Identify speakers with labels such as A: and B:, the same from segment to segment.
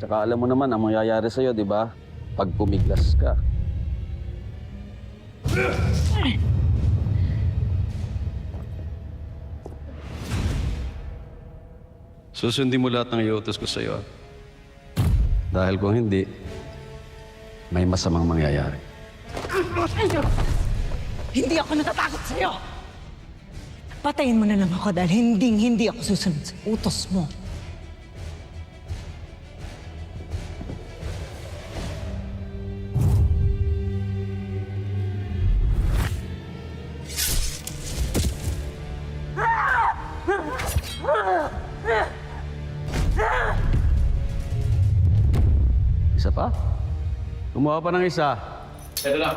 A: Tsaka alam mo naman ang mangyayari sa'yo, di ba? Pag pumiglas ka. Susundin mo lahat ng iutos ko sa'yo. Dahil kung hindi, may masamang mangyayari.
B: Hindi ako natatakot sa'yo! Patayin mo na lang ako dahil hindi ako susunod sa utos mo.
A: Isa pa? Gumawa pa ng isa. Ito na.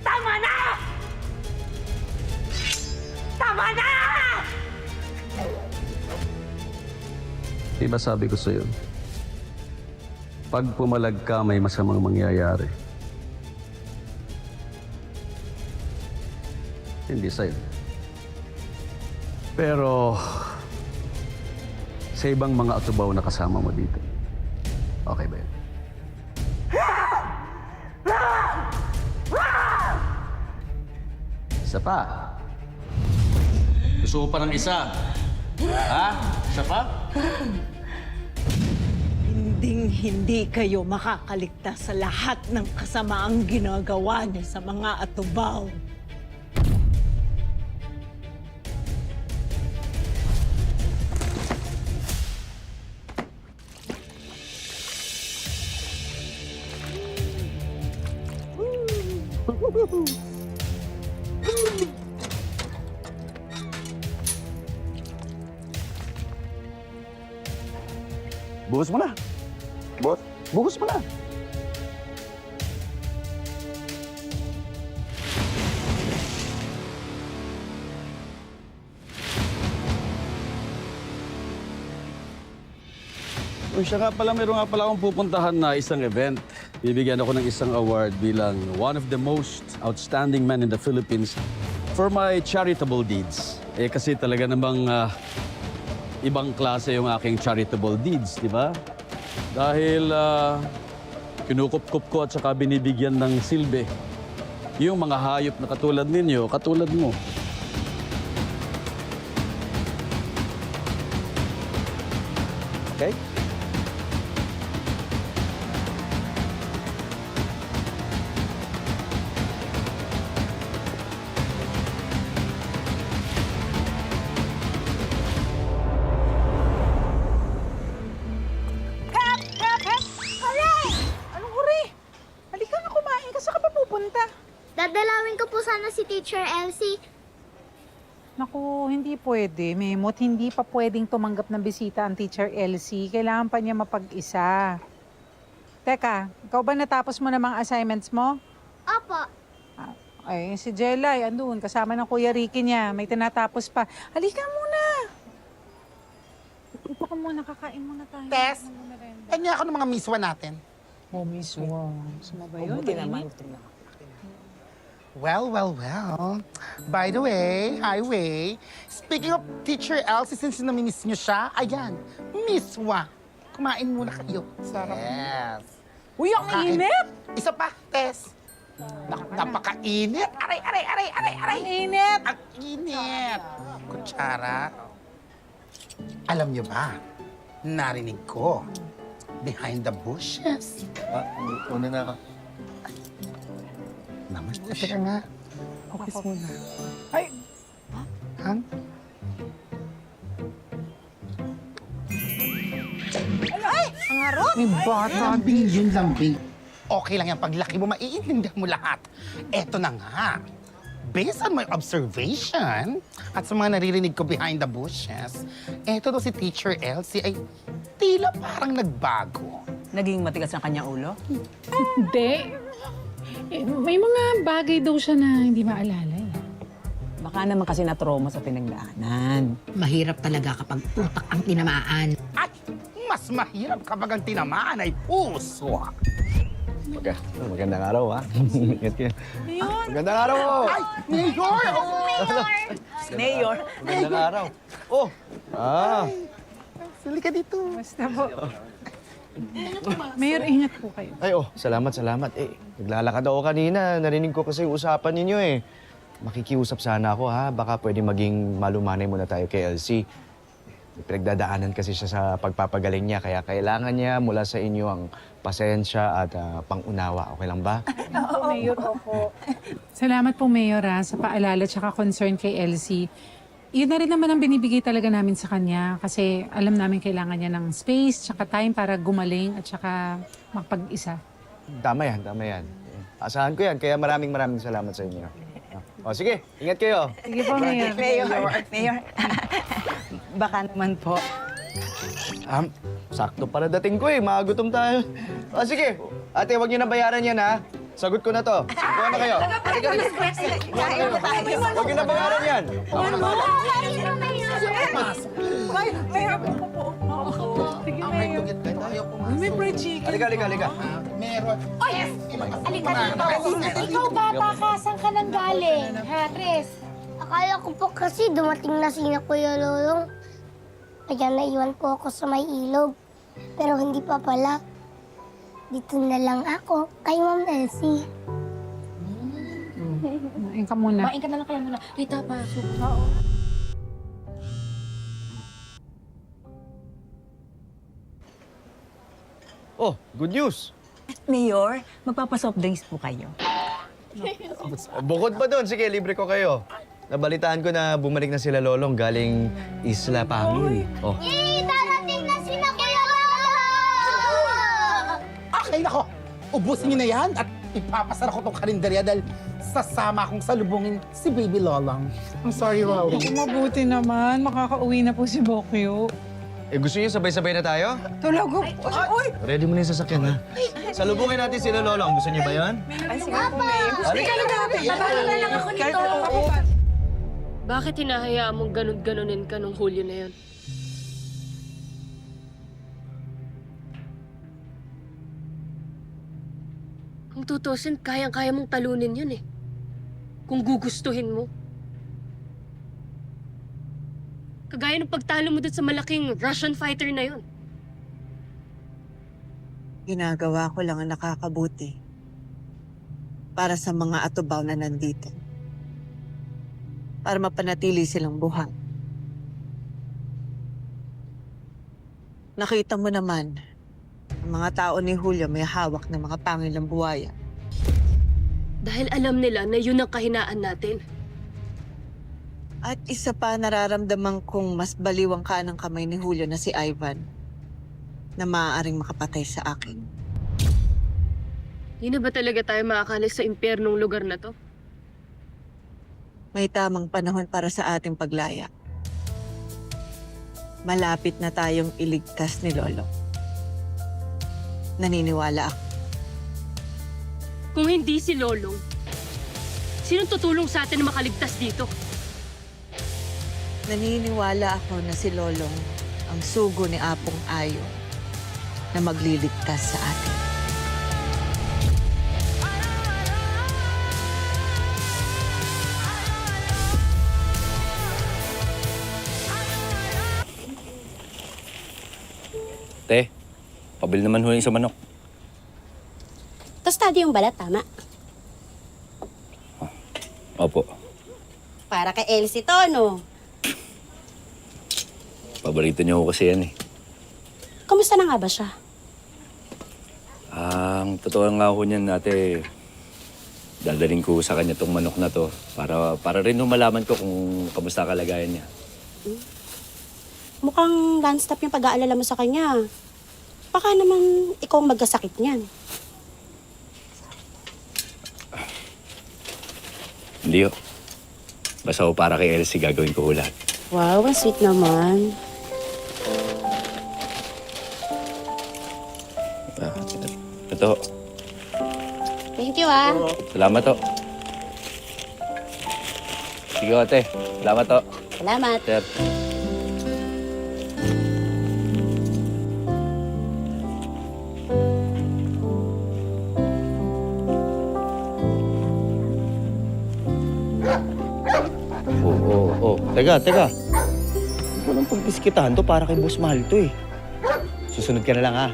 B: Tama na! Tama na!
A: Di ba sabi ko sa'yo? Pag pumalag ka, may masamang mangyayari. Hindi sa'yo. Pero sa ibang mga atubaw na kasama mo dito. Okay ba yun? Isa pa. Gusto mo pa ng isa? Ha? Isa pa?
B: Hindi kayo makakaligtas sa lahat ng kasamaang ginagawa niyo sa mga atubaw.
A: Buhos mo na. Boss? Buhos mo na. Uy, siya nga pala, meron nga pala akong pupuntahan na isang event. Bibigyan ako ng isang award bilang one of the most outstanding men in the Philippines for my charitable deeds. Eh kasi talaga namang ibang klase yung aking charitable deeds, di ba? Dahil kinukup-kup ko at saka binibigyan ng silbi yung mga hayop na katulad ninyo, katulad mo. Okay?
C: Dadalawin ko po sana si Teacher Elsie.
D: Naku, hindi pwede, Memot. Hindi pa pwedeng tumanggap ng bisita ang Teacher Elsie. Kailangan pa niya mapag-isa. Teka, ikaw ba natapos mo na mga assignments mo?
C: Opo.
D: Ay, si Jelay, andun, kasama ng Kuya Ricky niya. May tinatapos pa. Halika muna! Dito ka muna, kakain muna tayo.
E: Tess, kanya ako ng mga miswa natin.
D: Oh, Miss Wong. Suma ba yun?
E: Well. By the way, highway. Speaking of Teacher Elsie, since namimiss niyo siya, ayan, miswa. Kumain muna kayo. Sarap. Yes.
D: Uy, ang
E: Kain.
D: init!
E: Isa pa, Tess. Napakainit. Aray.
D: Ang init!
E: Ang init. Kutsara. Alam niyo ba, narinig ko, behind the bushes.
F: Una na ako.
E: Naman, teka nga. Focus muna.
D: Ay!
E: Han?
D: Ang harot! May bata.
E: Lambing yun, lambing. Okay lang yan. Paglaki mo, maiintindihan mo lahat. Eto na nga. Based on my observation at sa mga naririnig ko behind the bushes, eto to si Teacher Elsie ay tila parang nagbago.
G: Naging matigas ang kanyang ulo?
H: Hindi. May mga bagay daw siya na hindi maalala eh.
G: Baka naman kasi na-trauma sa pinagdaanan.
I: Mahirap talaga kapag utak ang tinamaan.
E: At Mas mahirap kapag ang tinamaan ay puso.
F: Magandang araw, ha? Ingat kayo. Magandang araw po!
E: Ay, Mayor!
G: Mayor.
F: Magandang araw. Oh!
E: Sali ka dito.
D: Basta po. Mayor, ingat po kayo.
F: Ay, salamat. Naglalakad ako kanina. Narinig ko kasi usapan ninyo eh. Makikiusap sana ako, ha? Baka pwede maging malumanay muna tayo kay Elsie. May pinagdadaanan kasi siya sa pagpapagaling niya, kaya kailangan niya mula sa inyo ang pasensya at pangunawa. Okay lang ba?
D: Oo, Mayor, opo. Salamat po, Mayor, sa paalala at concern kay Elsie. Yun na rin naman ang binibigay talaga namin sa kanya kasi alam namin kailangan niya ng space tsaka time para gumaling at saka makapag-isa.
F: Tama yan. Asahan ko yan, kaya maraming salamat sa inyo. O, sige, ingat kayo.
D: Sige po, Mayor.
G: Mayor. Baka naman po.
F: Sakto para dating ko eh, magutom tayo. O, sige, ate, huwag niyo na bayaran yan, ha? Sagot ko na to. Kuha na kayo. Huwag niyo na bayaran yan.
D: Sige, Mayor. May fried chicken.
F: Halika.
E: Meron.
C: Alika dito. Ikaw bata ka, saan ka nang galing? Ha, Tres? Akala ko po kasi dumating na sina Kuya Lolong. Kaya naiwan po ako sa may ilog. Pero hindi pa pala. Dito na lang ako kay Ma'am Elsie.
D: Kumain ka muna.
I: Kumain ka na lang kaya muna. Rita, pasok.
F: Oh, good news.
G: Mayor, magpapasoft drinks po kayo.
F: Bukod pa doon, sige, libre ko kayo. Nabalitaan ko na bumalik na sila Lolong galing Isla Pangil. Oh.
C: Darating na sina Kuya Lolong!
E: Okay, nako. Ubusin niyo na yan at ipapasara ko tong karinderya dahil sasama akong salubungin si Baby Lolong. I'm sorry, Rolly.
D: Mabuti naman. Makakauwi na po si Bokyo.
F: Gusto niyo sabay-sabay na tayo?
D: Tulog ko. Uy!
F: Ready mo na yung sasakyan, ha? Salubungin natin sila Lolong. Gusto niyo ba yan?
I: Bakit hinahayaan mong ganun-ganunin ka nung Hulyo na yun? Kung tutusin, kayang-kaya mong talunin yun eh. Kung gugustuhin mo. Kagaya ng pagtalo mo doon sa malaking Russian fighter na yun.
J: Ginagawa ko lang ang nakakabuti para sa mga atubaw na nandito. Para mapanatili silang buhay. Nakita mo naman, ang mga tao ni Julio may hawak ng mga pangilang buhaya.
I: Dahil alam nila na yun ang kahinaan natin.
J: At isa pa nararamdaman kong mas baliwang ka ng kamay ni Julio na si Ivan na maaaring makapatay sa akin.
I: Hindi na ba talaga tayo makakalis sa impyernong lugar na to?
J: May tamang panahon para sa ating paglaya. Malapit na tayong iligtas ni Lolo. Naniniwala ako.
I: Kung hindi si Lolong, sinong tutulong sa atin na makaligtas dito?
J: Naniniwala ako na si Lolong ang sugo ni Apong Ayo na magliligtas sa atin.
K: Te, pabil naman ho yung sa manok.
C: Tostado yung balat, tama?
K: Opo,
C: Para kay Elsie to, no?
K: paborito niyo ho kasi yan eh.
C: Kamusta na nga ba siya?
K: Ang totoo nga ho niyan, ate, dadaling ko sa kanya tong manok na to para rin ho malaman ko kung kamusta kalagayan niya.
C: Mukhang non-stop yung pag-aalala mo sa kanya. Baka naman ikaw ang magkasakit niyan.
K: Hindi ho. Basta ho para kay Elsie gagawin ko ho lahat.
C: Wow, ang sweet naman.
K: Ito ho.
C: Thank you, ah.
K: Salamat ho. Sige ho, ate. Salamat ho.
C: Salamat.
K: Sir.
F: Teka. Walang pagdiskitahan to para kay Boss Mahal to eh. Susunod ka na lang ha.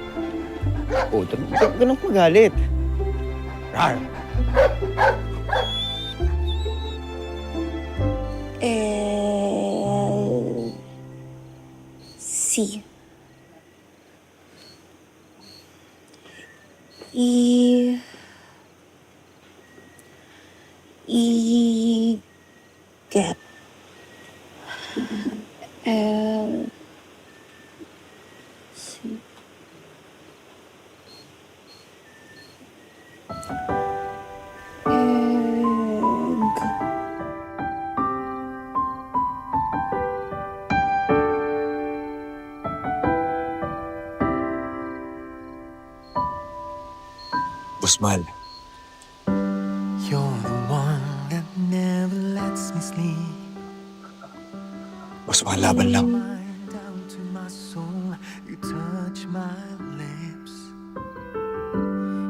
F: Oo, ganun magalit. Rar!
C: C. Gap. L. C.
F: Boss Mahal.
L: You're the one that never lets me sleep.
F: Boss Mahal, laban lang.
L: Mind down to my soul, you touch my lips.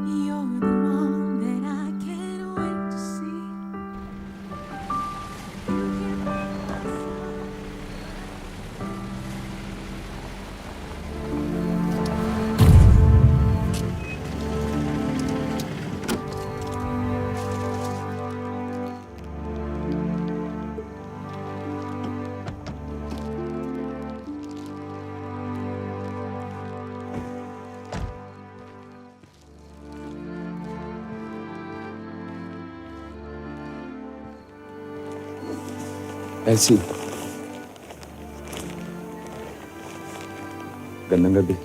L: You're the one that I can't wait to see.
K: Elsie. Gandang gabi.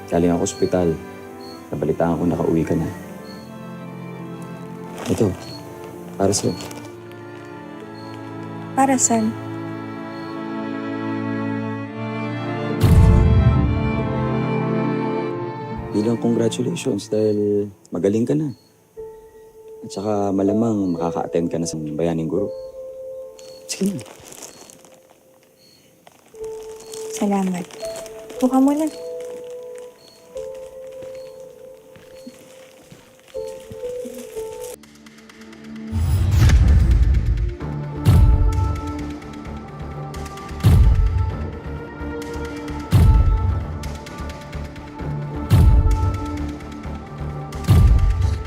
K: Galing ako ospital. Nabalitaan ko nakauwi ka na. Ito, para sa'yo.
C: Para saan?
K: Bilang congratulations dahil magaling ka na. At saka malamang makaka-attend ka na sa Bayaning Guro. Sige na.
C: Salamat. Buka mo na.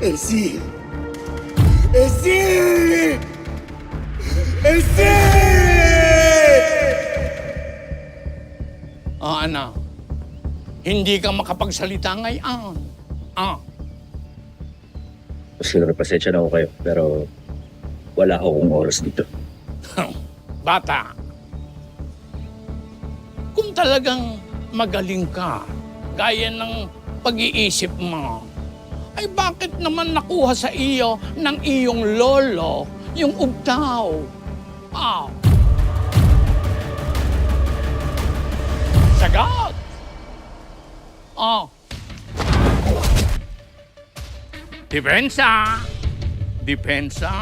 E: Elsie! Elsie! Elsie!
L: Anak, hindi ka makapagsalita ngayon.
K: Sir, pasensya na ako kayo, pero wala akong oras dito.
L: Bata, kung talagang magaling ka, gaya ng pag-iisip mo, ay bakit naman nakuha sa iyo ng iyong lolo yung ugtaw? Sagot! Depensa! Depensa!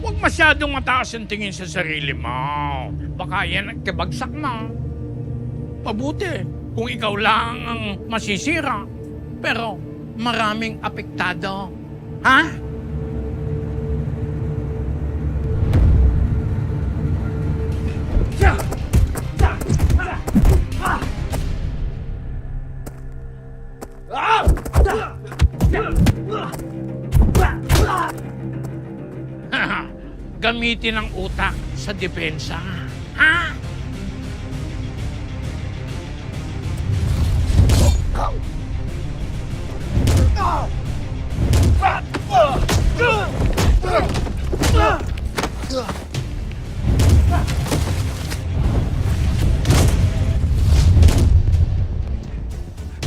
L: Huwag masyadong mataas ang tingin sa sarili mo. Baka yan ang kabagsak mo. Mabuti kung ikaw lang ang masisira. Pero maraming apektado. Ha? Gamitin ang utak sa depensa. Ha?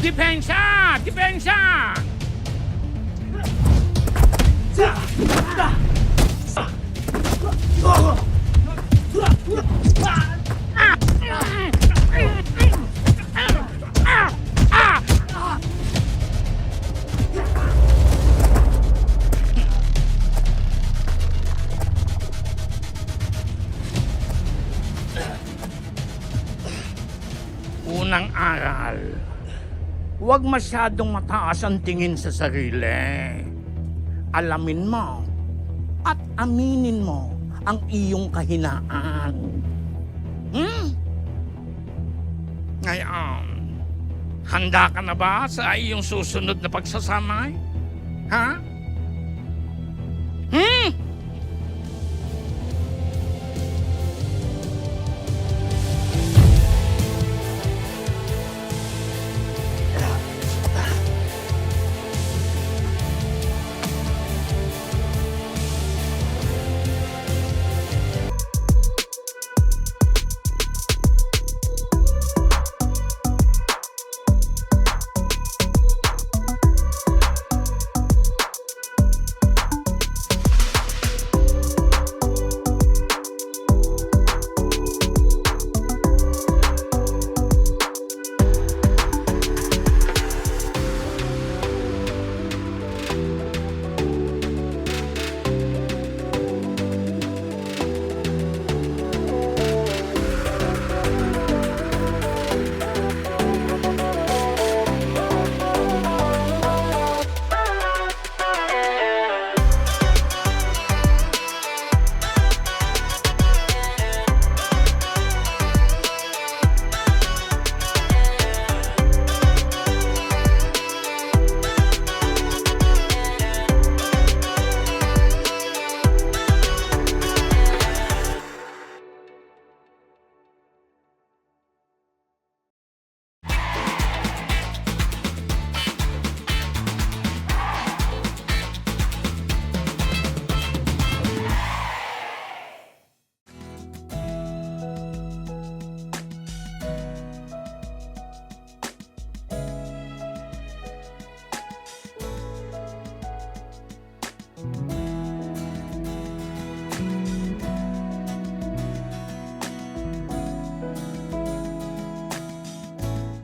L: Depensa! Depensa! unang aral. Huwag masyadong mataas ang tingin sa sarili. Alamin mo at aminin mo ang iyong kahinaan. Ngayon, handa ka na ba sa iyong susunod na pagsasamay? Ha?